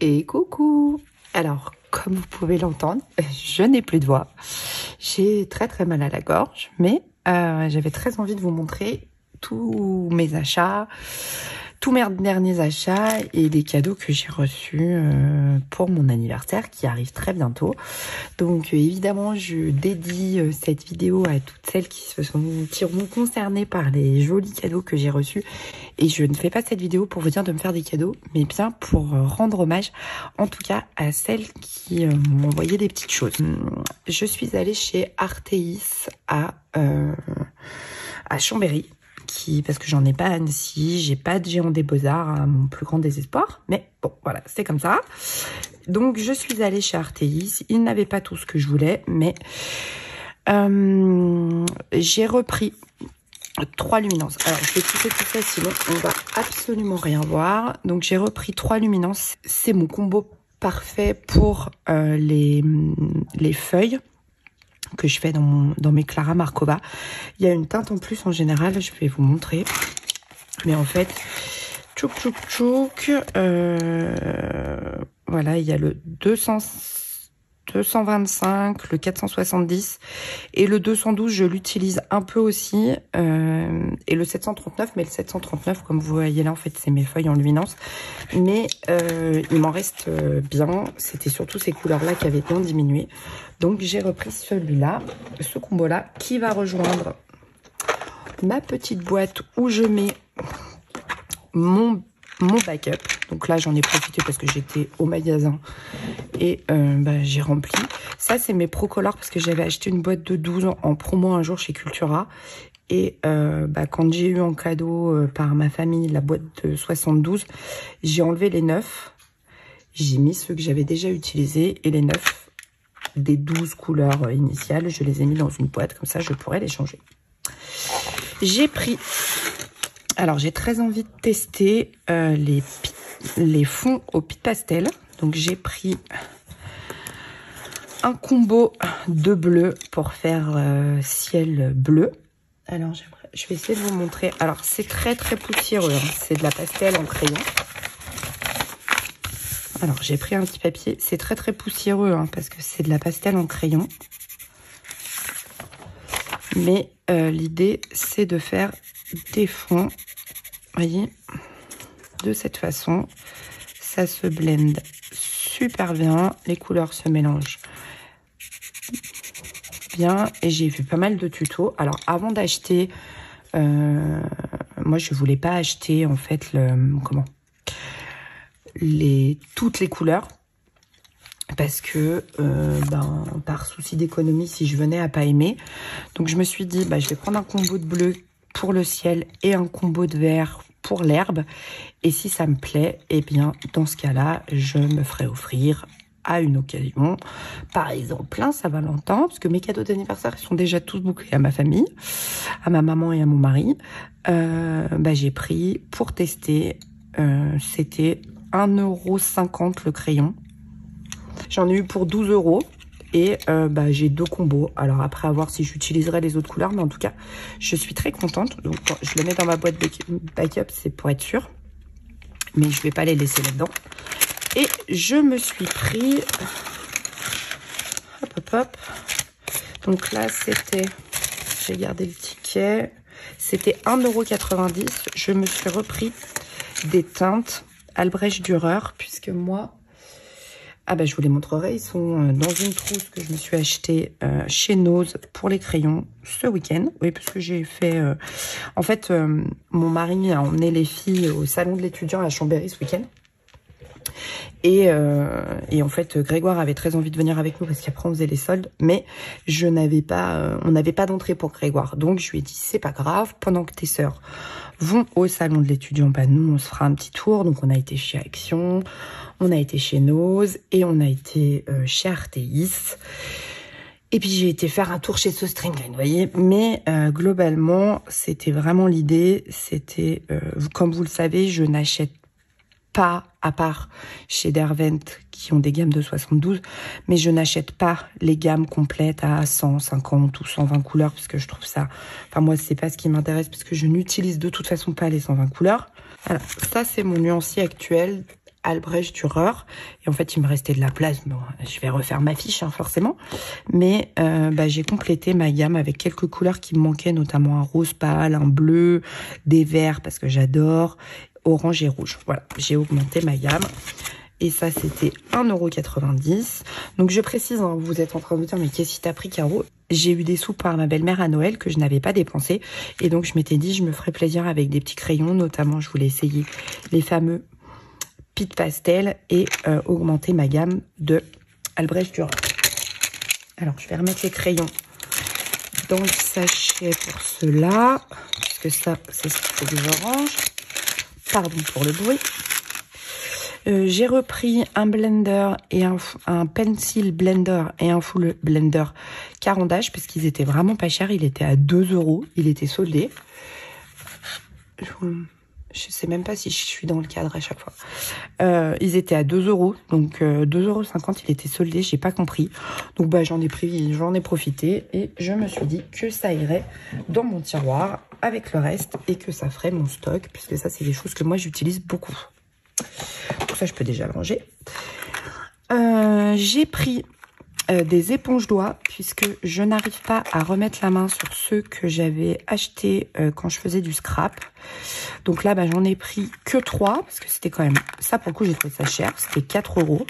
Et coucou! Alors, comme vous pouvez l'entendre, je n'ai plus de voix. J'ai très mal à la gorge, mais j'avais très envie de vous montrer tous mes achats, tous mes derniers achats et des cadeaux que j'ai reçus pour mon anniversaire qui arrive très bientôt. Donc évidemment, je dédie cette vidéo à toutes celles qui seront concernées par les jolis cadeaux que j'ai reçus. Et je ne fais pas cette vidéo pour vous dire de me faire des cadeaux, mais bien pour rendre hommage, en tout cas, à celles qui m'ont envoyé des petites choses. Je suis allée chez Artéis à Chambéry. Parce que j'en ai pas à Annecy, j'ai pas de Géant des Beaux-Arts à mon plus grand désespoir, mais bon, voilà, c'est comme ça. Donc, je suis allée chez Artéis, ils n'avaient pas tout ce que je voulais, mais j'ai repris 3 luminances. Alors, je vais couper tout ça, sinon on va absolument rien voir. Donc, j'ai repris 3 luminances, c'est mon combo parfait pour les feuilles que je fais dans mes Clara Markova. Il y a une teinte en plus en général, je vais vous montrer. Mais en fait, tchouk. Voilà, il y a le 225, le 470 et le 212, je l'utilise un peu aussi. Et le 739, mais le 739, comme vous voyez là, en fait, c'est mes feuilles en luminance. Mais il m'en reste bien. C'était surtout ces couleurs-là qui avaient bien diminué. Donc, j'ai repris celui-là, ce combo-là, qui va rejoindre ma petite boîte où je mets mon backup. Donc là, j'en ai profité parce que j'étais au magasin et j'ai rempli. Ça, c'est mes Procolor parce que j'avais acheté une boîte de 12 en promo un jour chez Cultura. Et quand j'ai eu en cadeau par ma famille la boîte de 72, j'ai enlevé les 9. J'ai mis ceux que j'avais déjà utilisés et les 9 des 12 couleurs initiales, je les ai mis dans une boîte. Comme ça, je pourrais les changer. J'ai pris... Alors, j'ai très envie de tester les fonds au pit pastel. Donc, j'ai pris un combo de bleu pour faire ciel bleu. Alors, je vais essayer de vous montrer. Alors, c'est très poussiéreux. Hein. C'est de la pastel en crayon. Alors, j'ai pris un petit papier. C'est très poussiéreux hein, parce que c'est de la pastel en crayon. Mais l'idée, c'est de faire des fonds. Voyez, de cette façon, ça se blende super bien. Les couleurs se mélangent bien. Et j'ai vu pas mal de tutos. Alors, avant d'acheter, moi, je voulais pas acheter, en fait, toutes les couleurs. Parce que, par souci d'économie, si je venais à pas aimer. Donc, je me suis dit, je vais prendre un combo de bleu pour le ciel et un combo de vert pour l'herbe. Et si ça me plaît, eh bien, dans ce cas-là, je me ferai offrir à une occasion. Par exemple, un Saint-Valentin, parce que mes cadeaux d'anniversaire sont déjà tous bouclés à ma famille, à ma maman et à mon mari. J'ai pris pour tester, c'était 1,50 € le crayon. J'en ai eu pour 12 € et j'ai 2 combos. Alors après, à voir si j'utiliserai les autres couleurs, mais en tout cas, je suis très contente. Donc, je le mets dans ma boîte backup, c'est pour être sûr. Mais je vais pas les laisser là-dedans. Et je me suis pris... Hop. Donc là, c'était... J'ai gardé le ticket. C'était 1,90 €. Je me suis repris des teintes Albrecht Dürer, puisque moi... je vous les montrerai. Ils sont dans une trousse que je me suis achetée chez Nose pour les crayons ce week-end. Oui, parce que j'ai fait... En fait, mon mari a emmené les filles au salon de l'étudiant à Chambéry ce week-end. Et en fait, Grégoire avait très envie de venir avec nous parce qu'après, on faisait les soldes. Mais on n'avait pas d'entrée pour Grégoire. Donc, je lui ai dit, c'est pas grave. Pendant que tes sœurs vont au salon de l'étudiant, nous, on se fera un petit tour. Donc, on a été chez Action, on a été chez Nose et on a été chez Artéis. Et puis, j'ai été faire un tour chez Sostringen, vous voyez. Mais globalement, c'était vraiment l'idée. C'était, comme vous le savez, je n'achète pas, à part chez Derwent qui ont des gammes de 72, mais je n'achète pas les gammes complètes à 150 ou 120 couleurs parce que je trouve ça... Enfin, moi, c'est pas ce qui m'intéresse parce que je n'utilise de toute façon pas les 120 couleurs. Alors, ça, c'est mon nuancier actuel Albrecht Dürer. Et en fait, il me restait de la place. Bon, je vais refaire ma fiche, hein, forcément. Mais j'ai complété ma gamme avec quelques couleurs qui me manquaient, notamment un rose pâle, un bleu, des verts, parce que j'adore, orange et rouge. Voilà, j'ai augmenté ma gamme. Et ça, c'était 1,90 €. Donc, je précise, hein, vous êtes en train de vous dire, mais qu'est-ce qui t'a pris, Caro? J'ai eu des sous par ma belle-mère à Noël que je n'avais pas dépensé. Et donc, je m'étais dit, je me ferais plaisir avec des petits crayons. Notamment, je voulais essayer les fameux Pitt Pastel et augmenter ma gamme de Albrecht Dürer. Alors, je vais remettre les crayons dans le sachet pour ceux-là. Parce que ça, c'est ce qu'il faut que je range. Pardon pour le bruit. J'ai repris un blender et un pencil blender et un full blender Caran d'Ache parce qu'ils étaient vraiment pas chers. Il était à 2 €. Il était soldé. Je sais même pas si je suis dans le cadre à chaque fois. Ils étaient à 2 €. Donc 2,50 €, il était soldé. J'ai pas compris. Donc j'en ai profité et je me suis dit que ça irait dans mon tiroir avec le reste et que ça ferait mon stock puisque ça c'est des choses que moi j'utilise beaucoup. Donc ça, je peux déjà le ranger. J'ai pris des éponges doigts puisque je n'arrive pas à remettre la main sur ceux que j'avais achetés quand je faisais du scrap. Donc là, j'en ai pris que 3 parce que c'était quand même... Ça, pour le coup, j'ai trouvé ça cher. C'était 4 €.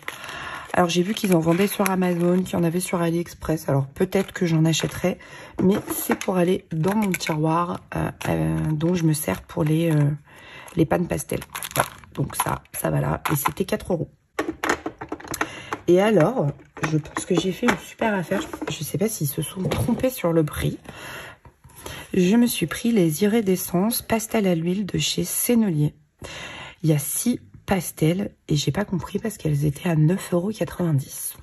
Alors, j'ai vu qu'ils en vendaient sur Amazon, qu'il y en avait sur AliExpress. Alors, peut-être que j'en achèterai. Mais c'est pour aller dans mon tiroir dont je me sers pour les pannes pastel. Voilà. Donc ça va là. Et c'était 4 €. Et alors, je pense que j'ai fait une super affaire. Je ne sais pas s'ils se sont trompés sur le prix. Je me suis pris les iridescences pastel à l'huile de chez Sennelier. Il y a 6 pastels et j'ai pas compris parce qu'elles étaient à 9,90 €.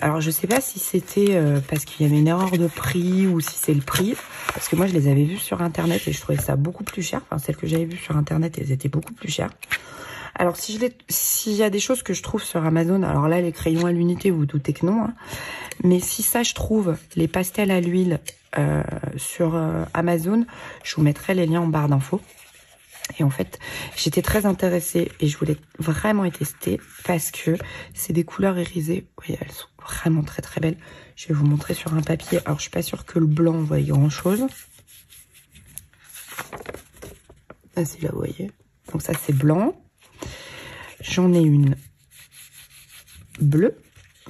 Alors, je sais pas si c'était parce qu'il y avait une erreur de prix ou si c'est le prix. Parce que moi, je les avais vues sur Internet et je trouvais ça beaucoup plus cher. Enfin, celles que j'avais vues sur Internet, elles étaient beaucoup plus chères. Alors, s'il y a des choses que je trouve sur Amazon, alors là, les crayons à l'unité, vous vous doutez que non. Hein. Mais si ça, je trouve les pastels à l'huile sur Amazon, je vous mettrai les liens en barre d'infos. Et en fait, j'étais très intéressée et je voulais vraiment les tester parce que c'est des couleurs irisées. Vous voyez, elles sont vraiment très très belles. Je vais vous montrer sur un papier. Alors, je suis pas sûre que le blanc voie grand chose. Ah, si là, vous voyez. Donc ça, c'est blanc. J'en ai une bleue.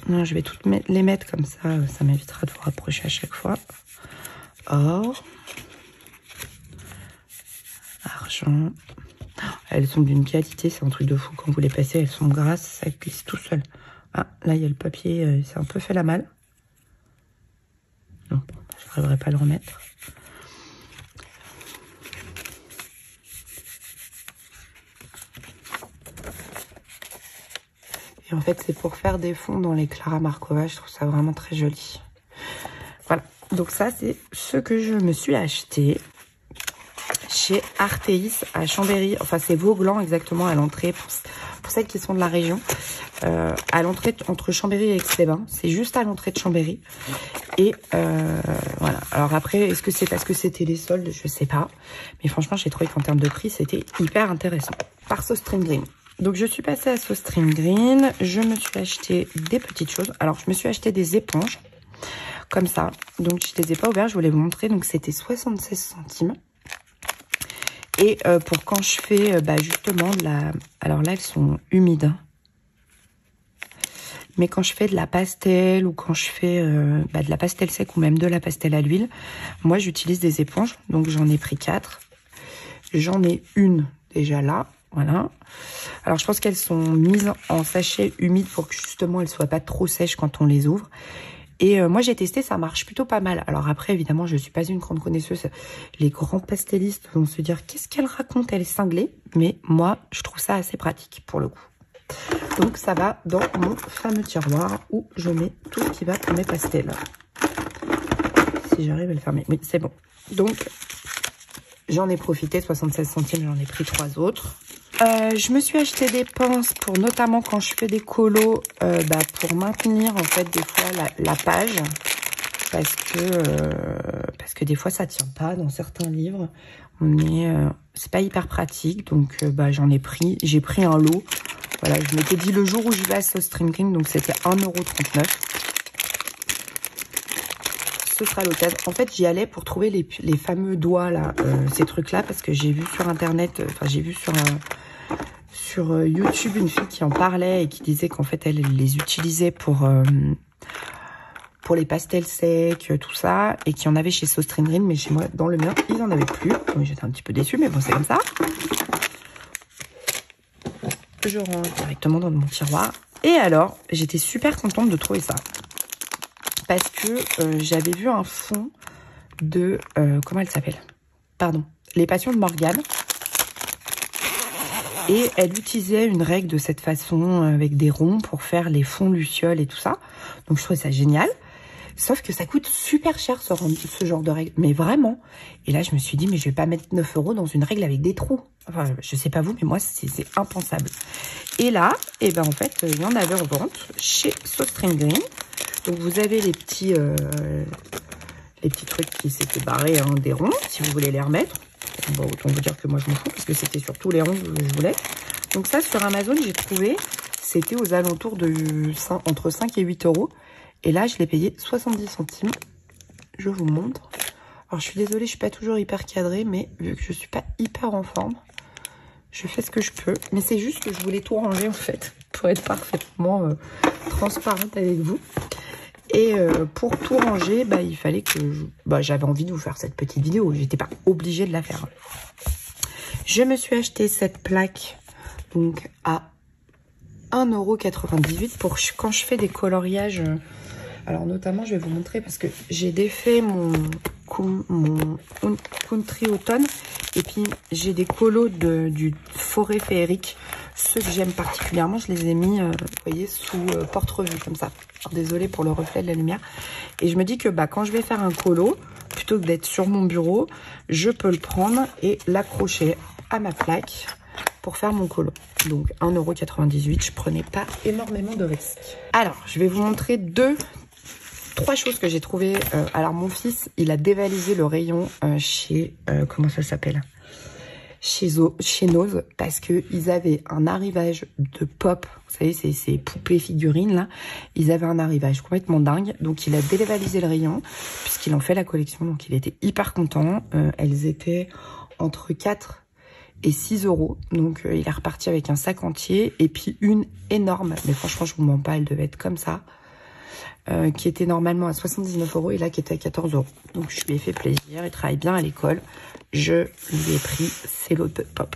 Non, je vais toutes les mettre comme ça. Ça m'évitera de vous rapprocher à chaque fois. Or. Argent. Elles sont d'une qualité, c'est un truc de fou. Quand vous les passez, elles sont grasses, ça glisse tout seul. Ah, là, il y a le papier, c'est un peu fait la malle. Non, je n'arriverai pas à le remettre. Et en fait, c'est pour faire des fonds dans les Clara Markova. Je trouve ça vraiment très joli. Voilà, donc ça, c'est ce que je me suis acheté chez Artéis à Chambéry. Enfin, c'est Vauglan exactement à l'entrée pour celles qui sont de la région. À l'entrée entre Chambéry et Aix-les-Bains. C'est juste à l'entrée de Chambéry. Et voilà. Alors après, est-ce que c'est parce que c'était les soldes? Je sais pas. Mais franchement, j'ai trouvé qu'en termes de prix, c'était hyper intéressant. Par So String Green. Donc, je suis passée à So String Green. Je me suis acheté des petites choses. Alors, je me suis acheté des éponges. Comme ça. Donc, je les ai pas ouvertes. Je voulais vous montrer. Donc, c'était 76 centimes. Et pour quand je fais justement de la... Alors là, elles sont humides. Mais quand je fais de la pastel ou quand je fais de la pastel sec ou même de la pastel à l'huile, moi, j'utilise des éponges. Donc, j'en ai pris 4. J'en ai une déjà là. Voilà. Alors, je pense qu'elles sont mises en sachet humide pour que justement, elles ne soient pas trop sèches quand on les ouvre. Et moi, j'ai testé, ça marche plutôt pas mal. Alors après, évidemment, je ne suis pas une grande connaisseuse. Les grands pastellistes vont se dire, qu'est-ce qu'elle raconte? Elle est cinglée. Mais moi, je trouve ça assez pratique pour le coup. Donc, ça va dans mon fameux tiroir où je mets tout ce qui va pour mes pastels. Si j'arrive à le fermer. Oui, c'est bon. Donc, j'en ai profité. 76 centimes, j'en ai pris 3 autres. Je me suis acheté des pinces pour notamment quand je fais des colos, pour maintenir en fait des fois la page parce que des fois ça tient pas dans certains livres, mais c'est pas hyper pratique. Donc j'en ai pris, j'ai pris un lot. Voilà, je m'étais dit le jour où je vais à Soft Green, donc c'était 1,39 €. Ce sera l'occasion. En fait, j'y allais pour trouver les fameux doigts, là, ces trucs-là, parce que j'ai vu sur Internet, enfin, j'ai vu sur YouTube une fille qui en parlait et qui disait qu'en fait, elle les utilisait pour les pastels secs, tout ça, et qui en avait chez Soft Green, mais chez moi, dans le mien, ils en avaient plus. Donc, j'étais un petit peu déçue, mais bon, c'est comme ça. Je range directement dans mon tiroir. Et alors, j'étais super contente de trouver ça. Parce que j'avais vu un fond de... comment elle s'appelle? Pardon. Les Passions de Morgane. Et elle utilisait une règle de cette façon, avec des ronds, pour faire les fonds lucioles et tout ça. Donc je trouvais ça génial. Sauf que ça coûte super cher ce genre de règle. Mais vraiment. Et là, je me suis dit, mais je vais pas mettre 9 € dans une règle avec des trous. Enfin, je sais pas vous, mais moi, c'est impensable. Et là, eh ben, en fait, il y en avait en vente chez Soft Green. Donc, vous avez les petits trucs qui s'étaient barrés, hein, des ronds, si vous voulez les remettre. Bon, autant vous dire que moi, je m'en fous, parce que c'était surtout les ronds que je voulais. Donc ça, sur Amazon, j'ai trouvé, c'était aux alentours de entre 5 et 8 €. Et là, je l'ai payé 70 centimes. Je vous montre. Alors, je suis désolée, je suis pas toujours hyper cadrée, mais vu que je suis pas hyper en forme, je fais ce que je peux. Mais c'est juste que je voulais tout ranger, en fait, pour être parfaitement transparente avec vous. Et pour tout ranger, bah, il fallait que... j'avais envie de vous faire cette petite vidéo. J'étais pas obligée de la faire. Je me suis acheté cette plaque, donc, à 1,98 € pour quand je fais des coloriages... Alors notamment, je vais vous montrer parce que j'ai défait mon country automne et puis j'ai des colos du forêt féerique. Ceux que j'aime particulièrement, je les ai mis, vous voyez, sous porte-revue comme ça. Alors, désolée pour le reflet de la lumière. Et je me dis que quand je vais faire un colo, plutôt que d'être sur mon bureau, je peux le prendre et l'accrocher à ma plaque pour faire mon colo. Donc 1,98 €, je prenais pas énormément de risques. Alors, je vais vous montrer trois choses que j'ai trouvées. Alors, mon fils, il a dévalisé le rayon chez... comment ça s'appelle? Chez Nose, parce qu'ils avaient un arrivage de pop. Vous savez, ces poupées figurines, là. Ils avaient un arrivage complètement dingue. Donc, il a dévalisé le rayon, puisqu'il en fait la collection. Donc, il était hyper content. Elles étaient entre 4 et 6 €. Donc, il est reparti avec un sac entier. Et puis, une énorme. Mais franchement, je vous mens pas, elle devait être comme ça. Qui était normalement à 79 € et là qui était à 14 €. Donc je lui ai fait plaisir, il travaille bien à l'école. Je lui ai pris ses lots de pop.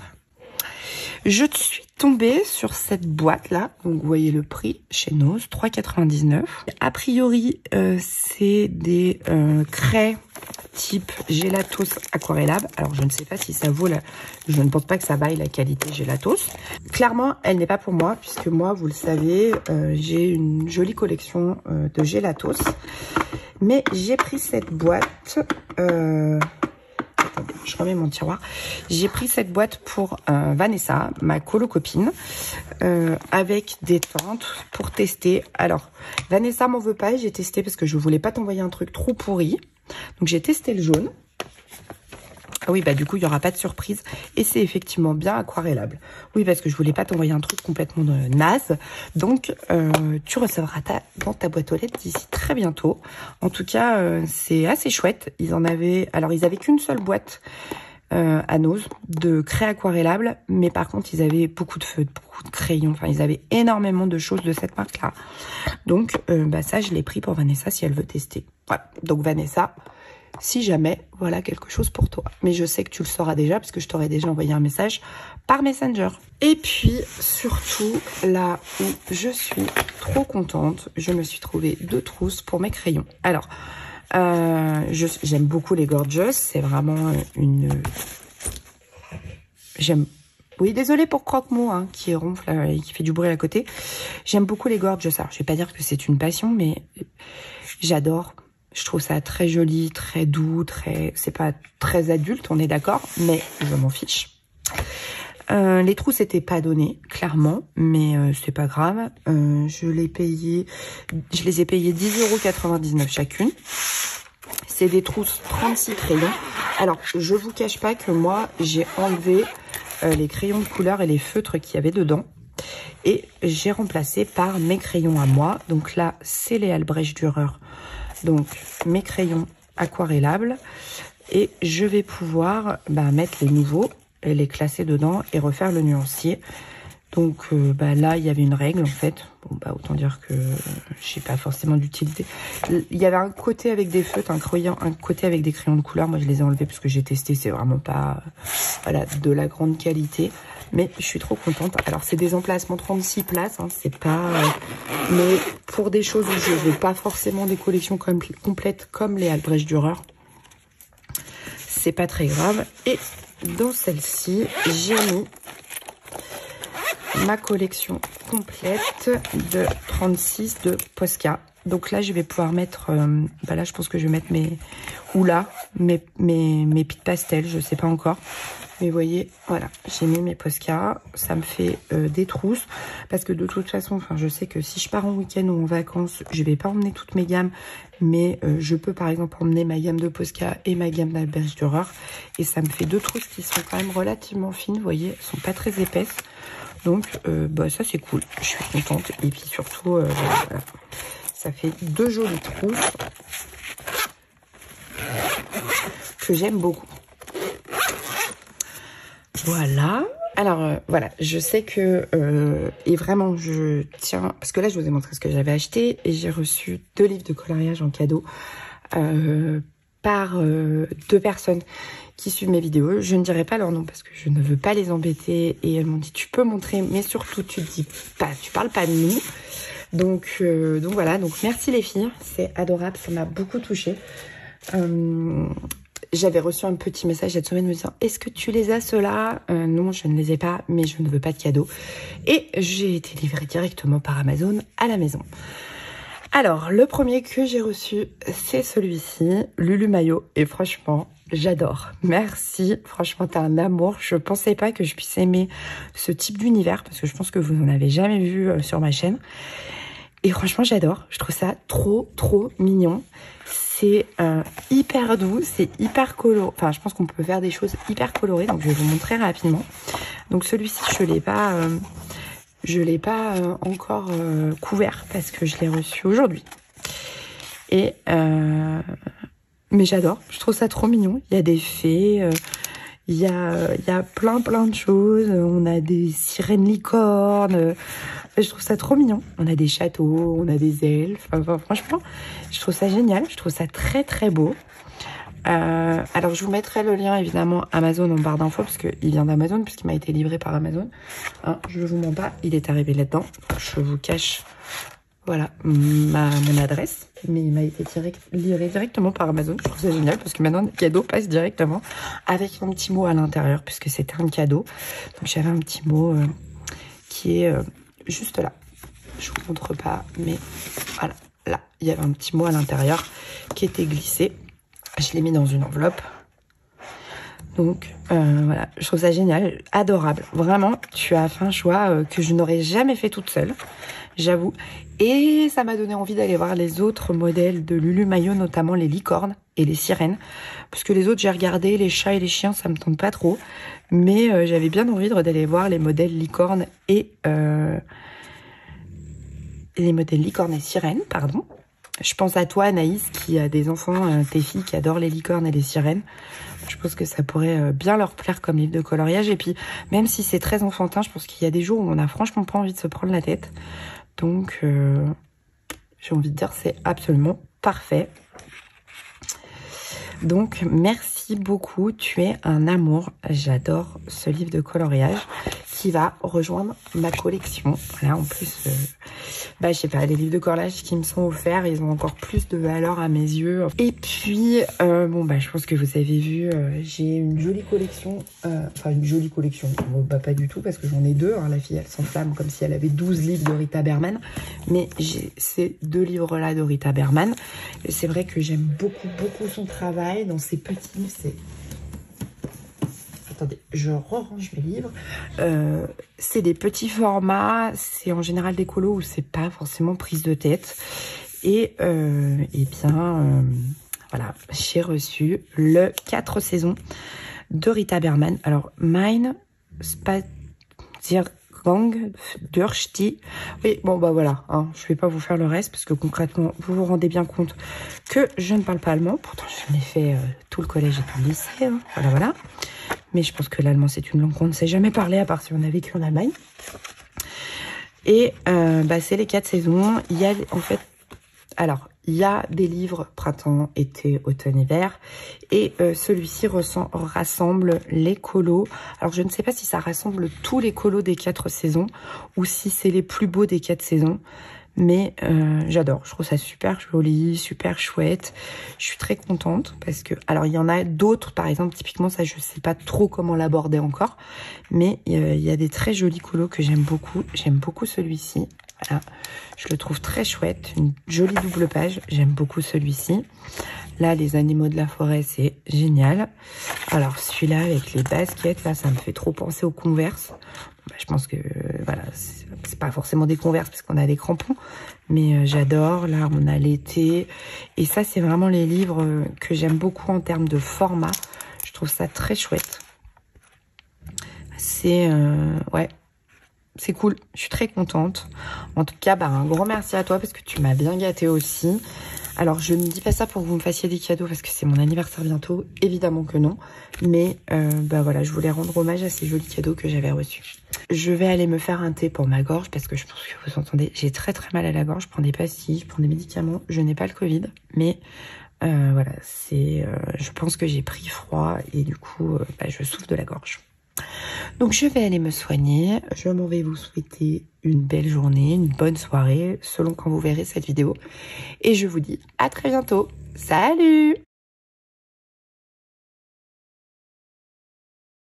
Je suis tombée sur cette boîte là, donc vous voyez le prix chez Nose, 3,99 €. A priori c'est des craies type Gelatos Aquarellable. Alors je ne sais pas si ça vaut je ne pense pas que ça vaille la qualité Gelatos. Clairement elle n'est pas pour moi, puisque moi vous le savez, j'ai une jolie collection de Gelatos. Mais j'ai pris cette boîte, attendez, je remets mon tiroir. J'ai pris cette boîte pour Vanessa, ma colo-copine, avec des tentes pour tester. Alors, Vanessa m'en veut pas, j'ai testé parce que je voulais pas t'envoyer un truc trop pourri. Donc, j'ai testé le jaune. Ah oui, du coup, il n'y aura pas de surprise. Et c'est effectivement bien aquarellable. Oui, parce que je voulais pas t'envoyer un truc complètement naze. Donc, tu recevras dans ta boîte aux lettres d'ici très bientôt. En tout cas, c'est assez chouette. Ils avaient qu'une seule boîte à Nose de craie aquarellable. Mais par contre, ils avaient beaucoup de feutres, beaucoup de crayons. Enfin, ils avaient énormément de choses de cette marque-là. Donc, ça, je l'ai pris pour Vanessa si elle veut tester. Voilà. Donc, Vanessa... si jamais, voilà quelque chose pour toi. Mais je sais que tu le sauras déjà, parce que je t'aurais déjà envoyé un message par Messenger. Et puis, surtout, là où je suis trop contente, je me suis trouvé 2 trousses pour mes crayons. Alors, j'aime beaucoup les Gorgeous. C'est vraiment Oui, désolée pour Croque-Mot, hein, qui ronfle et qui fait du bruit à côté. J'aime beaucoup les Gorgeous. Alors, je vais pas dire que c'est une passion, mais j'adore. Je trouve ça très joli, très doux, c'est pas très adulte, on est d'accord, mais je m'en fiche. Les trousses n'étaient pas données, clairement, mais c'est pas grave. Je les ai payées 10,99 € chacune. C'est des trousses 36 crayons. Alors, je vous cache pas que moi, j'ai enlevé les crayons de couleur et les feutres qu'il y avait dedans. et j'ai remplacé par mes crayons à moi. Donc là, c'est les Albrecht Dürer, donc mes crayons aquarellables, et je vais pouvoir mettre les nouveaux et les classer dedans et refaire le nuancier. Donc là, il y avait une règle en fait. Bon, autant dire que je sais pas forcément d'utilité. Il y avait un côté avec des feutres, un côté avec des crayons de couleur. Moi, je les ai enlevés parce que j'ai testé. C'est vraiment pas de la grande qualité. Mais je suis trop contente. Alors, c'est des emplacements 36 places. Hein, c'est pas... mais pour des choses où je veux pas forcément des collections complètes comme les Albrecht Dürer, c'est pas très grave. Et dans celle-ci, j'ai mis ma collection complète de 36 de Posca. Donc là, je vais pouvoir mettre... là, je pense que je vais mettre mes houlas, mes pics pastel, je sais pas encore. Mais vous voyez, voilà, j'ai mis mes Posca. Ça me fait des trousses. Parce que de toute façon, je sais que si je pars en week-end ou en vacances, je vais pas emmener toutes mes gammes. Mais je peux par exemple emmener ma gamme de Posca et ma gamme d'Albrecht Dürer. Et ça me fait deux trousses qui sont quand même relativement fines. Vous voyez, elles sont pas très épaisses. Donc, ça, c'est cool. Je suis contente. Et puis, surtout, voilà, ça fait deux jolies trousses que j'aime beaucoup. Voilà. Alors, voilà. Je sais que... et vraiment, je tiens... Parce que là, je vous ai montré ce que j'avais acheté. Et j'ai reçu 2 livres de coloriage en cadeau par 2 personnes qui suivent mes vidéos. Je ne dirai pas leur nom parce que je ne veux pas les embêter. Et elles m'ont dit, tu peux montrer, mais surtout, tu parles pas de nous. Donc voilà. Donc, merci les filles. C'est adorable. Ça m'a beaucoup touchée. J'avais reçu un petit message cette semaine me disant, est-ce que tu les as ceux-là? Non, je ne les ai pas, mais je ne veux pas de cadeau. Et j'ai été livrée directement par Amazon à la maison. Alors, le premier que j'ai reçu, c'est celui-ci, Lulu Maillot. Et franchement, j'adore. Merci. Franchement, t'as un amour. Je pensais pas que je puisse aimer ce type d'univers parce que je pense que vous n'en avez jamais vu sur ma chaîne. Et franchement, j'adore. Je trouve ça trop, trop mignon. C'est hyper doux, c'est hyper coloré. Enfin, je pense qu'on peut faire des choses hyper colorées. Donc, je vais vous montrer rapidement. Donc, celui-ci, je l'ai pas encore couvert parce que je l'ai reçu aujourd'hui. Et mais j'adore. Je trouve ça trop mignon. Il y a des fées. Il y a plein de choses. On a des sirènes licornes. Je trouve ça trop mignon. On a des châteaux, on a des elfes. Enfin, franchement, je trouve ça génial. Je trouve ça très très beau. Alors, je vous mettrai le lien évidemment Amazon en barre d'infos parce qu'il vient d'Amazon puisqu'il m'a été livré par Amazon. Hein, je ne vous mens pas, il est arrivé là-dedans. Je vous cache, voilà, mon adresse. Mais il m'a été livré directement par Amazon. Je trouve ça génial parce que maintenant, le cadeau passe directement avec un petit mot à l'intérieur puisque c'était un cadeau. Donc, j'avais un petit mot qui est juste là. Je vous montre pas, mais voilà, là, il y avait un petit mot à l'intérieur qui était glissé. Je l'ai mis dans une enveloppe. Donc, voilà, je trouve ça génial, adorable. Vraiment, tu as fait un choix que je n'aurais jamais fait toute seule, j'avoue. Et ça m'a donné envie d'aller voir les autres modèles de Lulu Maillot, notamment les licornes et les sirènes. Parce que les autres, j'ai regardé, les chats et les chiens, ça me tente pas trop. Mais j'avais bien envie d'aller voir les modèles licornes et... les modèles licornes et sirènes, pardon. Je pense à toi, Anaïs, qui a des enfants, tes filles qui adorent les licornes et les sirènes. Je pense que ça pourrait bien leur plaire comme livre de coloriage. Et puis, même si c'est très enfantin, je pense qu'il y a des jours où on a franchement pas envie de se prendre la tête. Donc, j'ai envie de dire, c'est absolument parfait. Donc, merci beaucoup. Tu es un amour. J'adore ce livre de coloriage qui va rejoindre ma collection. Voilà, en plus, je sais pas, les livres de coloriage qui me sont offerts, ils ont encore plus de valeur à mes yeux. Et puis, je pense que vous avez vu, j'ai une jolie collection. Enfin, une jolie collection. Bon, pas du tout, parce que j'en ai 2. Hein, la fille, elle s'enflamme comme si elle avait 12 livres de Rita Berman. Mais j'ai ces 2 livres-là de Rita Berman. C'est vrai que j'aime beaucoup, beaucoup son travail dans ces petits... Attendez, je range mes livres. C'est des petits formats. C'est en général des colos où c'est pas forcément prise de tête. Et voilà, j'ai reçu le 4 saisons de Rita Berman. Alors, Bang Dürsti. Oui, bon bah voilà, hein, je vais pas vous faire le reste parce que concrètement, vous vous rendez bien compte que je ne parle pas allemand. Pourtant, j'en ai fait tout le collège et tout le lycée. Hein, voilà, voilà. Mais je pense que l'allemand, c'est une langue qu'on ne sait jamais parler à part si on a vécu en Allemagne. Et bah, c'est les 4 saisons. Il y a en fait... Alors, il y a des livres printemps, été, automne, hiver. Et celui-ci rassemble les colos. Alors, je ne sais pas si ça rassemble tous les colos des 4 saisons ou si c'est les plus beaux des 4 saisons. Mais j'adore, je trouve ça super joli, super chouette. Je suis très contente parce que... Alors, il y en a d'autres, par exemple, typiquement, ça, je sais pas trop comment l'aborder encore. Mais il y a des très jolis colos que j'aime beaucoup. J'aime beaucoup celui-ci. Voilà, je le trouve très chouette. Une jolie double page. J'aime beaucoup celui-ci. Là, les animaux de la forêt, c'est génial. Alors, celui-là, avec les baskets, là, ça me fait trop penser aux Converse. Bah, je pense que, voilà, c'est pas forcément des Converse parce qu'on a des crampons. Mais j'adore. Là, on a l'été. Et ça, c'est vraiment les livres que j'aime beaucoup en termes de format. Je trouve ça très chouette. C'est, ouais. C'est cool, je suis très contente. En tout cas, bah, un grand merci à toi parce que tu m'as bien gâtée aussi. Alors, je ne dis pas ça pour que vous me fassiez des cadeaux parce que c'est mon anniversaire bientôt. Évidemment que non. Mais bah voilà, je voulais rendre hommage à ces jolis cadeaux que j'avais reçus. Je vais aller me faire un thé pour ma gorge parce que je pense que vous entendez, j'ai très très mal à la gorge. Je prends des pastilles, je prends des médicaments. Je n'ai pas le Covid, mais voilà, c'est, je pense que j'ai pris froid et du coup, bah, je souffre de la gorge. Donc je vais aller me soigner, je m'en vais vous souhaiter une belle journée, une bonne soirée, selon quand vous verrez cette vidéo. Et je vous dis à très bientôt. Salut!